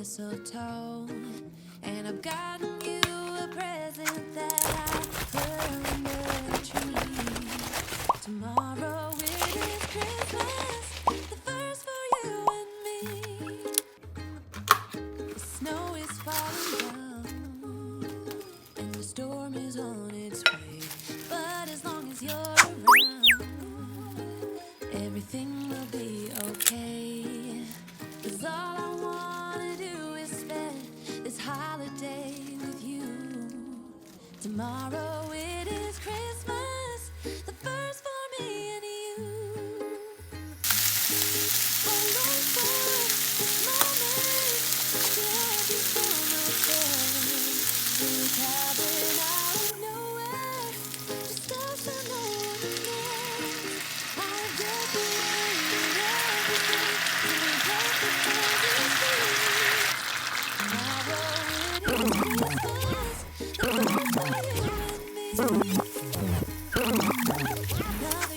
mistletoe, and I've gotten you a present that I put under the tree. Tomorrow it is Christmas, the first for you and me. The snow is falling down, and the storm is on its way. But as long as you're around, everything will be okay. 'Cause all I wanna do is spend this holiday with you. Tomorrow it is Christmas, the first for me and you. I long for this moment to have you for myself. In a cabin out of nowhere, just us and no one else. Another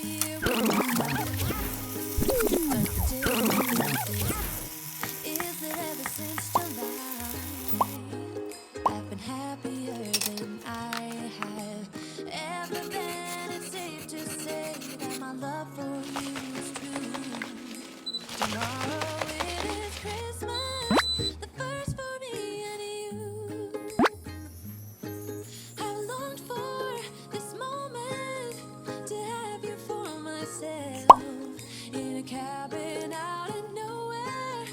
year but the difference is that ever since July, I've been happier than I have ever been. It's safe to say that my love for you is true. Tomorrow it is Christmas, the first for me and you. I've longed for this moment to have you for myself in a cabin out in nowhere,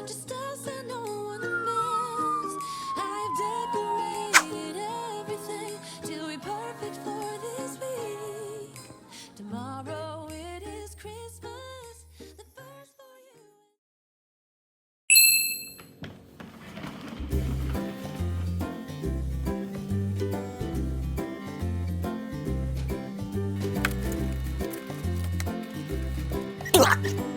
just us and no one else. I've decorated everything to be perfect for this week. Tomorrow it is Christmas, the first for you.うわっ